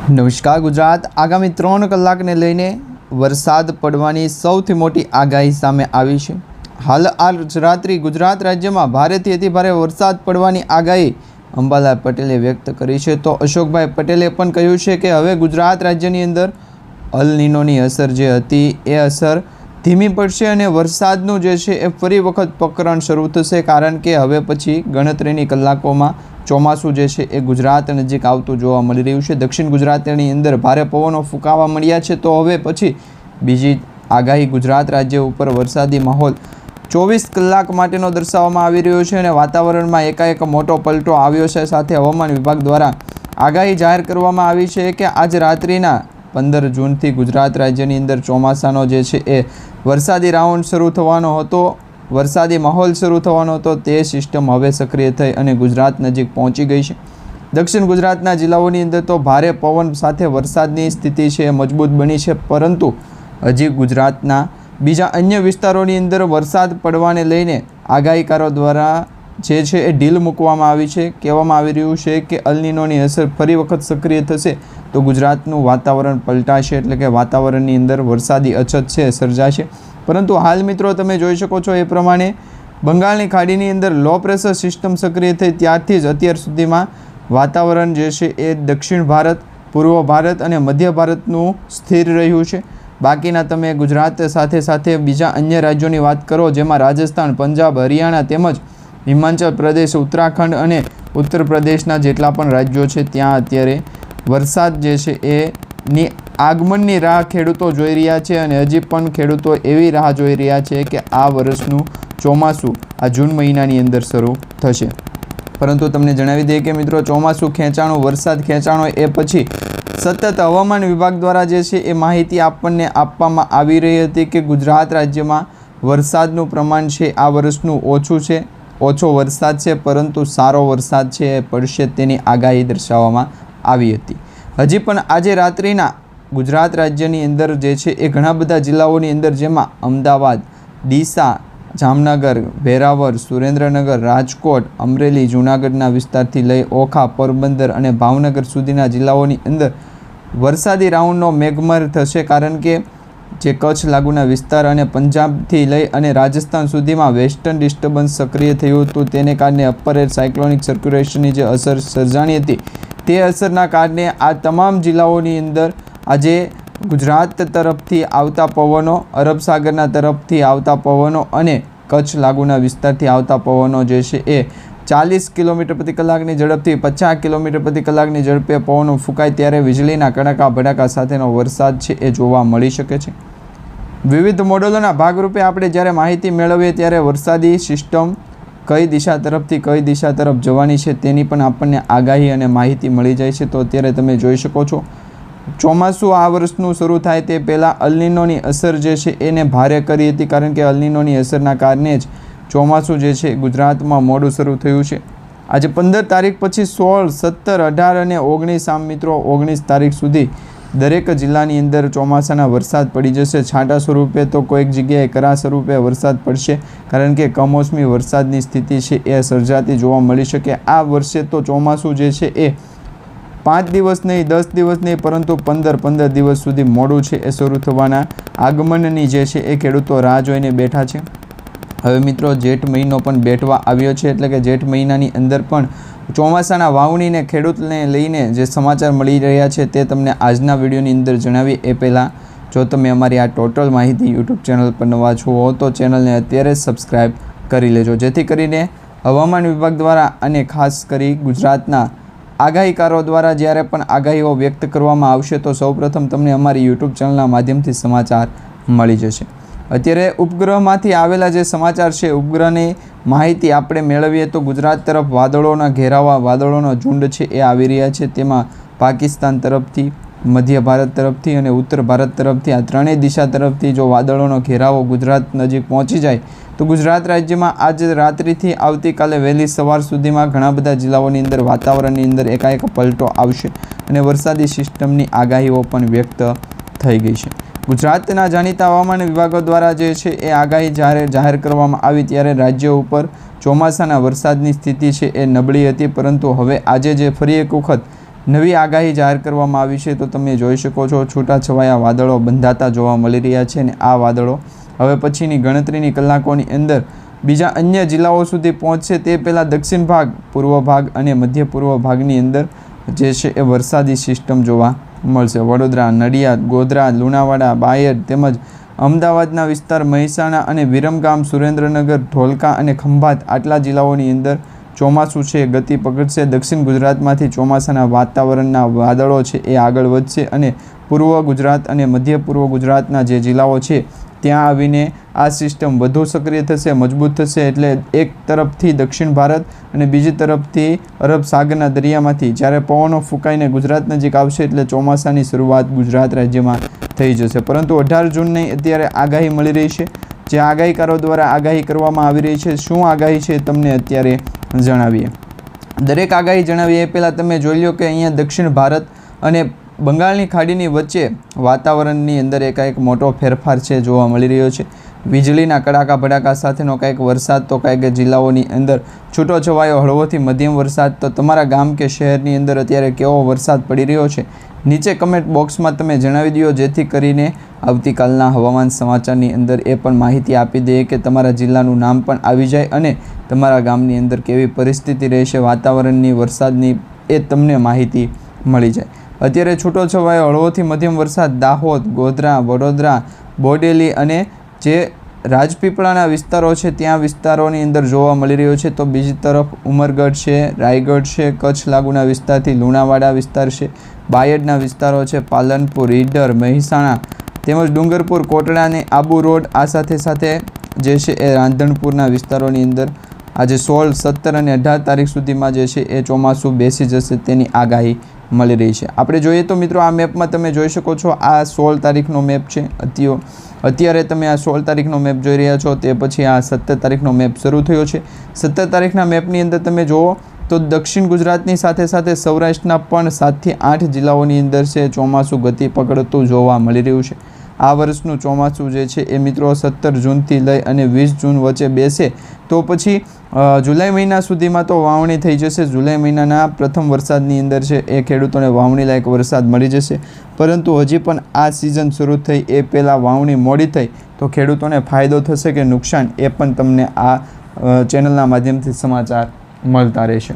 નમસ્કાર ગુજરાત આગામી 3 કલાકને લઈને વરસાદ પડવાની સૌથી મોટી આગાહી સામે આવી છે। હાલ આજ રાત્રિ ગુજરાત રાજ્યમાં ભારેથી અતિભારે વરસાદ પડવાની આગાહી અંબાલાલ પટેલે વ્યક્ત કરી છે। તો અશોકભાઈ પટેલે પણ કહ્યું છે કે હવે ગુજરાત રાજ્યની અંદર અલ નીનોની અસર જે હતી એ અસર ધીમી પડશે અને વરસાદનું જે છે એ ફરી વખત પ્રકરણ શરૂ થશે, કારણ કે હવે પછી ગણતરીની કલાકોમાં ચોમાસું જે છે એ ગુજરાત નજીક આવતું જોવા મળી રહ્યું છે। દક્ષિણ ગુજરાતની અંદર ભારે પવનો ફૂંકાવા મળ્યા છે, તો હવે પછી બીજી આગાહી ગુજરાત રાજ્ય ઉપર વરસાદી માહોલ 24 કલાક માટેનો દર્શાવવામાં આવી રહ્યો છે અને વાતાવરણમાં એકાએક મોટો પલટો આવ્યો છે। સાથે હવામાન વિભાગ દ્વારા આગાહી જાહેર કરવામાં આવી છે કે આજ રાત્રિના 15 જૂનથી ગુજરાત રાજ્યની અંદર ચોમાસાનો જે છે એ વરસાદી રાઉન્ડ શરૂ થવાનો હતો, વરસાદી માહોલ શરૂ થવાનો હતો। તે સિસ્ટમ હવે સક્રિય થઈ અને ગુજરાત નજીક પહોંચી ગઈ છે। દક્ષિણ ગુજરાતના જિલ્લાઓની અંદર તો ભારે પવન સાથે વરસાદની સ્થિતિ છે મજબૂત બની છે, પરંતુ હજી ગુજરાતના બીજા અન્ય વિસ્તારોની અંદર વરસાદ પડવાને લઈને આગાહીકારો દ્વારા જે છે એ ઢીલ મૂકવામાં આવી છે। કહેવામાં આવી રહ્યું છે કે અલ નીનોની અસર ફરી વખત સક્રિય થશે તો ગુજરાતનું વાતાવરણ પલટાશે, એટલે કે વાતાવરણની અંદર વરસાદી અછત છે સર્જાશે। પરંતુ હાલ મિત્રો તમે જોઈ શકો છો એ પ્રમાણે બંગાળની ખાડીની અંદર લો પ્રેશર સિસ્ટમ સક્રિય થઈ ત્યારથી જ અત્યાર સુધીમાં વાતાવરણ જે છે એ દક્ષિણ ભારત, પૂર્વ ભારત અને મધ્ય ભારતનું સ્થિર રહ્યું છે। બાકીના તમે ગુજરાત સાથે સાથે બીજા અન્ય રાજ્યોની વાત કરો, જેમાં રાજસ્થાન, પંજાબ, હરિયાણા તેમજ હિમાચલ પ્રદેશ, ઉત્તરાખંડ અને ઉત્તર પ્રદેશના જેટલા પણ રાજ્યો છે ત્યાં અત્યારે વરસાદ જે છે એની આગમનની રાહ ખેડૂતો જોઈ રહ્યા છે અને હજી પણ ખેડૂતો એવી રાહ જોઈ રહ્યા છે કે આ વર્ષનું ચોમાસું આ જૂન મહિનાની અંદર શરૂ થશે। પરંતુ તમને જણાવી દઈએ કે મિત્રો, ચોમાસું ખેંચાણો, વરસાદ ખેંચાણો એ પછી સતત હવામાન વિભાગ દ્વારા જે છે એ માહિતી આપણને આપવામાં આવી રહી હતી કે ગુજરાત રાજ્યમાં વરસાદનું પ્રમાણ છે આ વર્ષનું ઓછું છે, ઓછો વરસાદ છે, પરંતુ સારો વરસાદ છે એ પડશે તેની આગાહી દર્શાવવામાં આવી હતી। હજી પણ આજે રાત્રિના ગુજરાત રાજ્યની અંદર જે છે એ ઘણા બધા જિલ્લાઓની અંદર, જેમાં અમદાવાદ, ડીસા, જામનગર, વેરાવળ, સુરેન્દ્રનગર, રાજકોટ, અમરેલી, જૂનાગઢના વિસ્તારથી લઈ ઓખા, પોરબંદર અને ભાવનગર સુધીના જિલ્લાઓની અંદર વરસાદી રાઉન્ડનો મેઘમર થશે, કારણ કે જે કચ્છ લાગુના વિસ્તાર અને પંજાબથી લઈ અને રાજસ્થાન સુધીમાં વેસ્ટર્ન ડિસ્ટર્બન્સ સક્રિય થયું હતું, તેને કારણે અપર એર સાયક્લોનિક સર્ક્યુલેશનની જે અસર સર્જાણી હતી તે અસરના કારણે આ તમામ જિલ્લાઓની અંદર આજે ગુજરાત તરફથી આવતા પવનો, અરબ સાગરના તરફથી આવતા પવનો અને કચ્છ લાગુના વિસ્તારથી આવતા પવનો જે છે એ 40 કિલોમીટર પ્રતિ કલાકની ઝડપથી 50 કિલોમીટર પ્રતિ કલાકની ઝડપે પવનો ફૂંકાય ત્યારે વીજળીના કડાકા ભડાકા સાથેનો વરસાદ છે એ જોવા મળી શકે છે। વિવિધ મોડેલોના ભાગરૂપે આપણે જ્યારે માહિતી મેળવીએ ત્યારે વરસાદી સિસ્ટમ કઈ દિશા તરફથી કઈ દિશા તરફ જવાની છે તેની પણ આપણને આગાહી અને માહિતી મળી જાય છે। તો અત્યારે તમે જોઈ શકો છો ચોમાસું આ વર્ષનું શરૂ થાય તે પહેલાં અલ નીનોની અસર જે છે એને ભારે કરી હતી, કારણ કે અલ નીનોની અસરના કારણે જ ચોમાસું જે છે ગુજરાતમાં મોડું શરૂ થયું છે। આજે 15 તારીખ પછી 16, 17, 18 અને 19 આમ મિત્રો 19 તારીખ સુધી દરેક જિલ્લાની અંદર ચોમાસાના વરસાદ પડી જશે। છાંટા સ્વરૂપે તો કોઈક જગ્યાએ કરા સ્વરૂપે વરસાદ પડશે, કારણ કે કમોસમી વરસાદની સ્થિતિ છે એ સર્જાતી જોવા મળી શકે। આ વર્ષે તો ચોમાસું જે છે એ 5 દિવસ નહીં, 10 દિવસ નહીં, પરંતુ 15 દિવસ સુધી મોડું છે એ શરૂ થવાના આગમનની જે છે એ ખેડૂતો રાહ જોઈને બેઠા છે। હવે મિત્રો જેઠ મહિનો પણ બેઠવા આવ્યો છે, એટલે કે જેઠ મહિનાની અંદર પણ ચોમાસાના વાવણીને ખેડૂતને લઈને જે સમાચાર મળી રહ્યા છે તે તમને આજના વિડીયોની અંદર જણાવીએ એ પહેલાં જો તમે અમારી આ ટોટલ માહિતી યુટ્યુબ ચેનલ પર નવા છો તો ચેનલને અત્યારે સબસ્ક્રાઈબ કરી લેજો, જેથી કરીને હવામાન વિભાગ દ્વારા અને ખાસ કરી ગુજરાતના આગાહીકારો દ્વારા જ્યારે પણ આગાહીઓ વ્યક્ત કરવામાં આવશે તો સૌપ્રથમ તમને અમારી યુટ્યુબ ચેનલના માધ્યમથી સમાચાર મળી જશે। અત્યારે ઉપગ્રહમાંથી આવેલા જે સમાચાર છે, ઉપગ્રહની માહિતી આપણે મેળવીએ તો ગુજરાત તરફ વાદળોના ઘેરાવા, વાદળોનો ઝુંડ છે એ આવી રહ્યા છે। તેમાં પાકિસ્તાન તરફથી, મધ્ય ભારત તરફથી અને ઉત્તર ભારત તરફથી આ ત્રણેય દિશા તરફથી જો વાદળોનો ઘેરાવો ગુજરાત નજીક પહોંચી જાય તો ગુજરાત રાજ્યમાં આજે રાત્રિથી આવતીકાલે વહેલી સવાર સુધીમાં ઘણા બધા જિલ્લાઓની અંદર વાતાવરણની અંદર એકાએક પલટો આવશે અને વરસાદી સિસ્ટમની આગાહીઓ પણ વ્યક્ત થઈ ગઈ છે। ગુજરાતના જાણીતા હવામાન વિભાગો દ્વારા જે છે એ આગાહી જાહેર કરવામાં આવી ત્યારે રાજ્ય ઉપર ચોમાસાના વરસાદની સ્થિતિ છે એ નબળી હતી, પરંતુ હવે આજે જે ફરી એક વખત નવી આગાહી જાહેર કરવામાં આવી છે. તો તમે જોઈ શકો છો છૂટાછવાયા વાદળો બંધાતા જોવા મળી રહ્યા છે અને આ વાદળો હવે પછીની ગણતરીની કલાકોની અંદર બીજા અન્ય જિલ્લાઓ સુધી પહોંચશે તે પહેલાં દક્ષિણ ભાગ, પૂર્વ ભાગ અને મધ્ય પૂર્વ ભાગની અંદર જે છે એ વરસાદી સિસ્ટમ જોવા મળશે. વડોદરા, નડિયાદ, ગોધરા, લુણાવાડા, બાયડ તેમજ અમદાવાદના વિસ્તાર, મહેસાણા અને વિરમગામ, સુરેન્દ્રનગર, ધોલકા અને ખંભાત આટલા જિલ્લાઓની અંદર ચોમાસું છે ગતિ પકડશે. દક્ષિણ ગુજરાતમાંથી ચોમાસાના વાતાવરણના વાદળો છે એ આગળ વધશે અને પૂર્વ ગુજરાત અને મધ્ય પૂર્વ ગુજરાતના જે જિલ્લાઓ છે ત્યાં આવીને આ સિસ્ટમ વધુ સક્રિય થશે, મજબૂત થશે. એટલે એક તરફથી દક્ષિણ ભારત અને બીજી તરફથી અરબ સાગરના દરિયામાંથી જ્યારે પવનો ફૂંકાઈને ગુજરાત નજીક આવશે એટલે ચોમાસાની શરૂઆત ગુજરાત રાજ્યમાં થઈ જશે. પરંતુ 18 જૂનની અત્યારે આગાહી મળી રહી છે, જે આગાહીકારો દ્વારા આગાહી કરવામાં આવી રહી છે. શું આગાહી છે તમને અત્યારે જણાવીએ. દરેક આગાહી જણાવીએ એ પહેલાં તમે જોઈ લો કે અહીંયા દક્ષિણ ભારત અને બંગાળની ખાડીની વચ્ચે વાતાવરણની અંદર એકાએક મોટો ફેરફાર છે જોવા મળી રહ્યો છે. વીજળીના કડાકા ભડાકા સાથેનો કાંઈક વરસાદ, તો કાંઈક જિલ્લાઓની અંદર છૂટો છવાયો હળવોથી મધ્યમ વરસાદ. તો તમારા ગામ કે શહેરની અંદર અત્યારે કેવો વરસાદ પડી રહ્યો છે નીચે કમેન્ટ બોક્સમાં તમે જણાવી દો, જેથી કરીને આવતીકાલના હવામાન સમાચારની અંદર એ પણ માહિતી આપી દઈએ કે તમારા જિલ્લાનું નામ પણ આવી જાય અને તમારા ગામની અંદર કેવી પરિસ્થિતિ રહેશે વાતાવરણની, વરસાદની, એ તમને માહિતી મળી જાય. અત્યારે છૂટો છવાયો હળવોથી મધ્યમ વરસાદ દાહોદ, ગોધરા, વડોદરા, બોડેલી અને જે રાજપીપળાના વિસ્તારો છે ત્યાં વિસ્તારોની અંદર જોવા મળી રહ્યો છે. તો બીજી તરફ ઉમરગઢ છે, રાયગઢ છે, કચ્છ લાગુના વિસ્તારથી લુણાવાડા વિસ્તાર છે, બાયડના વિસ્તારો છે, પાલનપુર, ઈડર, મહેસાણા તેમજ ડુંગરપુર, કોટડા અને આબુ રોડ, આ સાથે સાથે જે છે એ રાંધણપુરના વિસ્તારોની અંદર આજે 16, 17 અને 18 તારીખ સુધીમાં જે છે એ ચોમાસું બેસી જશે તેની આગાહી મળી રહી છે. આપણે જોઈએ તો મિત્રો આ મેપમાં તમે જોઈ શકો છો આ 16 તારીખનો મેપ છે. અત્યારે તમે આ 16 તારીખનો મેપ જોઈ રહ્યા છો. તે પછી આ 17 તારીખનો મેપ શરૂ થયો છે. 17 તારીખના મેપની અંદર તમે જુઓ તો દક્ષિણ ગુજરાતની સાથે સાથે સૌરાષ્ટ્રના પણ 7 થી 8 જિલ્લાઓની અંદર છે ચોમાસું ગતિ પકડતું જોવા મળી રહ્યું છે. આ વર્ષનું ચોમાસું જે છે એ મિત્રો 17 જૂનથી લઈ અને 20 જૂન વચ્ચે બેસે તો પછી જુલાઈ મહિના સુધીમાં તો વાવણી થઈ જશે. જુલાઈ મહિનાના પ્રથમ વરસાદની અંદર છે એ ખેડૂતોને વાવણી લાયક વરસાદ મળી જશે. પરંતુ હજી પણ આ સિઝન શરૂ થઈ એ પહેલાં વાવણી મોડી થઈ તો ખેડૂતોને ફાયદો થશે કે નુકસાન, એ પણ તમને આ ચેનલના માધ્યમથી સમાચાર મળતા રહેશે.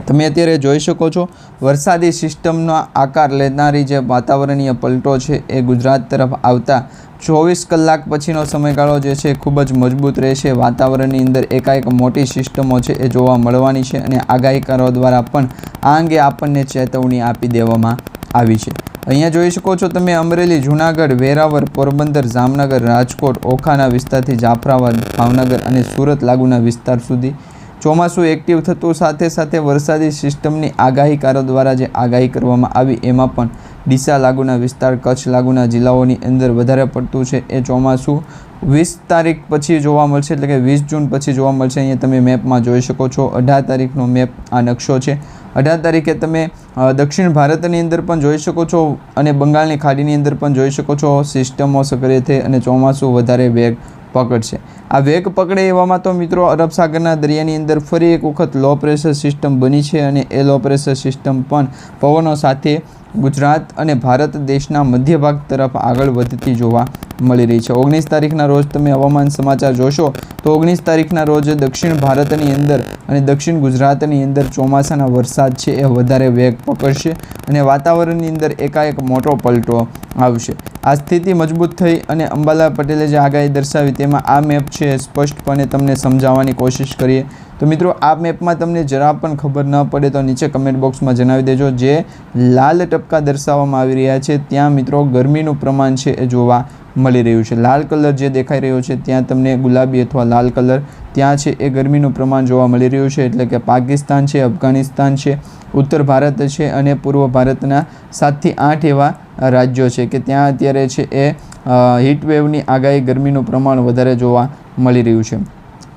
તમે અત્યારે જોઈ શકો છો વરસાદી સિસ્ટમનો આકાર લેનારી જે વાતાવરણીય પલટો છે એ ગુજરાત તરફ આવતા 24 કલાક પછીનો સમયગાળો જે છે ખૂબ જ મજબૂત રહેશે. વાતાવરણની અંદર એકાએક મોટી સિસ્ટમો છે એ જોવા મળવાની છે અને આગાહીકારો દ્વારા પણ આ અંગે આપણને ચેતવણી આપી દેવામાં આવી છે. અહીંયા જોઈ શકો છો તમે અમરેલી, જૂનાગઢ, વેરાવળ, પોરબંદર, જામનગર, રાજકોટ, ઓખાના વિસ્તારથી જાફરાબાદ, ભાવનગર અને સુરત લાગુના વિસ્તાર સુધી ચોમાસું એક્ટિવ થતું સાથે સાથે વરસાદી સિસ્ટમની આગાહીકારો દ્વારા જે આગાહી કરવામાં આવી એમાં પણ ડીસા લાગુના વિસ્તાર, કચ્છ લાગુના જિલ્લાઓની અંદર વધારે પડતું છે એ ચોમાસું 20 તારીખ પછી જોવા મળશે, એટલે કે 20 જૂન પછી જોવા મળશે. અહીંયા તમે મેપમાં જોઈ શકો છો 18 તારીખનો મેપ આ નકશો છે. 18 તારીખે તમે દક્ષિણ ભારતની અંદર પણ જોઈ શકો છો અને બંગાળની ખાડીની અંદર પણ જોઈ શકો છો સિસ્ટમો સક્રિય થઈ અને ચોમાસું વધારે વેગ પકડશે. આ વેગ પકડે એવામાં તો મિત્રો અરબ સાગરના દરિયાની અંદર ફરી એક વખત લો પ્રેશર સિસ્ટમ બની છે અને એ લો પ્રેશર સિસ્ટમ પણ પવનો સાથે ગુજરાત અને ભારત દેશના મધ્ય ભાગ તરફ આગળ વધતી જોવા મળી રહી છે. 19 તારીખના રોજ તમે હવામાન સમાચાર જોશો તો 19 તારીખના રોજ દક્ષિણ ભારતની અંદર અને દક્ષિણ ગુજરાતની અંદર ચોમાસાના વરસાદ છે એ વધારે વેગ પકડશે અને વાતાવરણની અંદર એકાએક મોટો પલટો આવશે. આ સ્થિતિ મજબૂત થઈ અને અંબાલાલ પટેલે જે આગાહી દર્શાવી તેમાં આ મેપ છે સ્પષ્ટપણે તમને સમજાવવાની કોશિશ કરીએ તો મિત્રો આ મેપમાં તમને જરા પણ ખબર ન પડે તો નીચે કમેન્ટ બોક્સમાં જણાવી દેજો. જે લાલ ટપકા દર્શાવવામાં આવી રહ્યા છે ત્યાં મિત્રો ગરમીનું પ્રમાણ છે એ જોવા મળી રહ્યું છે. લાલ કલર જે દેખાઈ રહ્યો છે ત્યાં તમને ગુલાબી અથવા લાલ કલર ત્યાં છે એ ગરમીનું પ્રમાણ જોવા મળી રહ્યું છે. એટલે કે પાકિસ્તાન છે, અફઘાનિસ્તાન છે, ઉત્તર ભારત છે અને પૂર્વ ભારતના 7 થી 8 એવા રાજ્યો છે કે ત્યાં અત્યારે છે એ હીટવેવની આગાહી, ગરમીનું પ્રમાણ વધારે જોવા મળી રહ્યું છે.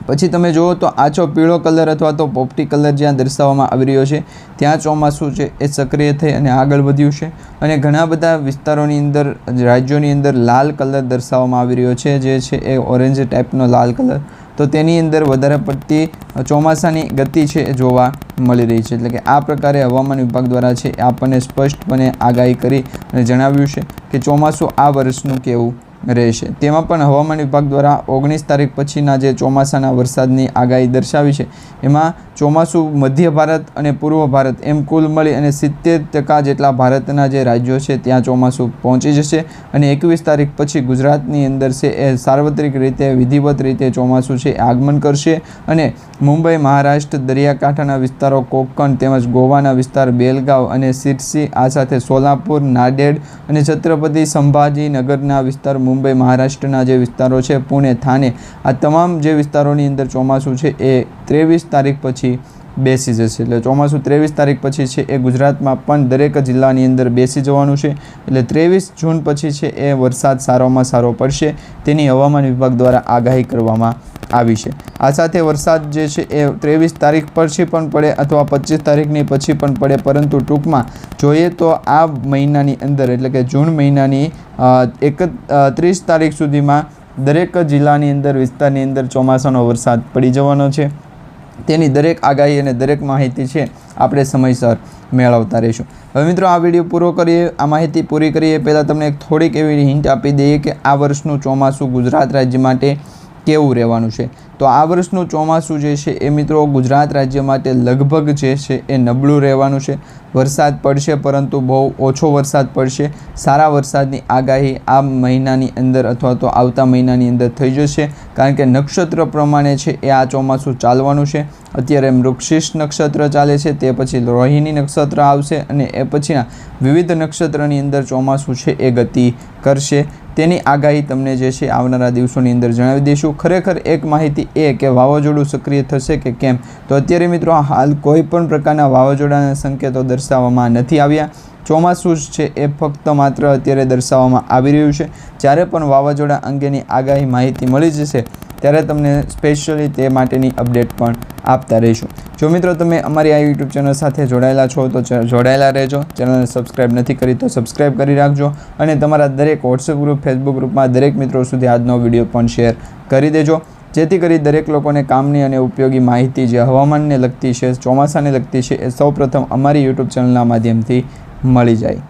પછી તમે જુઓ તો આછો પીળો કલર અથવા તો પોપટી કલર જ્યાં દર્શાવવામાં આવી રહ્યો છે ત્યાં ચોમાસું છે એ સક્રિય થઈ અને આગળ વધ્યું છે અને ઘણા બધા વિસ્તારોની અંદર, રાજ્યોની અંદર લાલ કલર દર્શાવવામાં આવી રહ્યો છે જે છે એ ઓરેન્જ ટાઈપનો લાલ કલર. તો તેની અંદર વધારે પડતી ચોમાસાની ગતિ છે એ જોવા મળી રહી છે. એટલે કે આ પ્રકારે હવામાન વિભાગ દ્વારા છે આપણને સ્પષ્ટપણે આગાહી કરી અને જણાવ્યું છે કે ચોમાસું આ વર્ષનું કેવું રહેશે. તેમાં પણ હવામાન વિભાગ દ્વારા 19 તારીખ પછીના જે ચોમાસાના વરસાદની આગાહી દર્શાવી છે એમાં ચોમાસું મધ્ય ભારત અને પૂર્વ ભારત એમ કુલ મળી અને 70% જેટલા ભારતના જે રાજ્યો છે ત્યાં ચોમાસું પહોંચી જશે અને 21 તારીખ પછી ગુજરાતની અંદર છે એ સાર્વત્રિક રીતે વિધિવત રીતે ચોમાસું છે આગમન કરશે અને મુંબઈ, મહારાષ્ટ્ર, દરિયાકાંઠાના વિસ્તારો, કોંકણ તેમજ ગોવાના વિસ્તાર, બેલગાવ અને સિરસી, આ સાથે સોલાપુર, નાંદેડ અને છત્રપતિ સંભાજીનગરના વિસ્તાર, મુંબઈ, મહારાષ્ટ્રના જે વિસ્તારો છે, પુણે, થાને, આ તમામ જે વિસ્તારોની અંદર ચોમાસું છે એ 23 તારીખ પછી બેસી જશે. એટલે ચોમાસું 23 તારીખ પછી છે એ ગુજરાતમાં પણ દરેક જિલ્લાની અંદર બેસી જવાનું છે. એટલે 23 જૂન પછી છે એ વરસાદ સારોમાં સારો પડશે તેની હવામાન વિભાગ દ્વારા આગાહી કરવામાં આવી છે. આ સાથે વરસાદ જે છે એ 23 તારીખ પછી પણ પડે અથવા 25 તારીખની પછી પણ પડે, પરંતુ ટૂંકમાં જોઈએ તો આ મહિનાની અંદર એટલે કે જૂન મહિનાની 31 તારીખ સુધીમાં દરેક જિલ્લાની અંદર વિસ્તારની અંદર ચોમાસાનો વરસાદ પડી જવાનો છે. તેની દરેક આગાહી અને દરેક માહિતી છે આપણે સમયસર મેળવતા રહીશું. હવે મિત્રો આ વિડીયો પૂરો કરીએ, આ માહિતી પૂરી કરીએ પહેલાં તમને એક થોડીક એવી હિન્ટ આપી દઈએ કે આ વર્ષનું ચોમાસું ગુજરાત રાજ્ય માટે કેવું રહેવાનું છે. તો આ વર્ષનું ચોમાસું જે છે એ મિત્રો ગુજરાત રાજ્ય માટે લગભગ જે છે એ નબળું રહેવાનું છે. વરસાદ પડશે પરંતુ બહુ ઓછો વરસાદ પડશે. સારા વરસાદની આગાહી આ મહિનાની અંદર અથવા તો આવતા મહિનાની અંદર થઈ જશે, કારણ કે નક્ષત્ર પ્રમાણે છે એ આ ચોમાસું ચાલવાનું છે. અત્યારે મૃગશીર્ષ નક્ષત્ર ચાલે છે, તે પછી રોહિણી નક્ષત્ર આવશે અને એ પછીના વિવિધ નક્ષત્રની અંદર ચોમાસું છે એ ગતિ કરશે. તેની આગાહી તમને જે છે આવનારા દિવસોની અંદર જણાવી દઈશું. ખરેખર એક માહિતી એ કે વાવાઝોડું સક્રિય થશે કે કેમ, તો અત્યારે મિત્રો હાલ કોઈ પણ પ્રકારના વાવાઝોડાના સંકેતો દર્શાવવામાં નથી આવ્યા. ચોમાસું છે એ ફક્ત માત્ર અત્યારે દર્શાવવામાં આવી રહ્યું છે. જ્યારે પણ વાવાઝોડા અંગેની આગાહી માહિતી મળી જશે ત્યારે તમને સ્પેશિયલી તે માટેની અપડેટ પણ આપતા રહીશું. જો મિત્રો તમે અમારી આ યુટ્યુબ ચેનલ સાથે જોડાયેલા છો તો જોડાયેલા રહેજો. ચેનલને સબસ્ક્રાઈબ નથી કરી તો સબસ્ક્રાઈબ કરી રાખજો અને તમારા દરેક વોટ્સએપ ગ્રુપ, ફેસબુક ગ્રુપમાં દરેક મિત્રો સુધી આજનો વિડીયો પણ શેર કરી દેજો, જેથી કરી દરેક લોકોને કામની અને ઉપયોગી માહિતી જે હવામાનને લગતી છે, ચોમાસાને લગતી છે, એ સૌપ્રથમ અમારી યુટ્યુબ ચેનલના માધ્યમથી મળી જાય.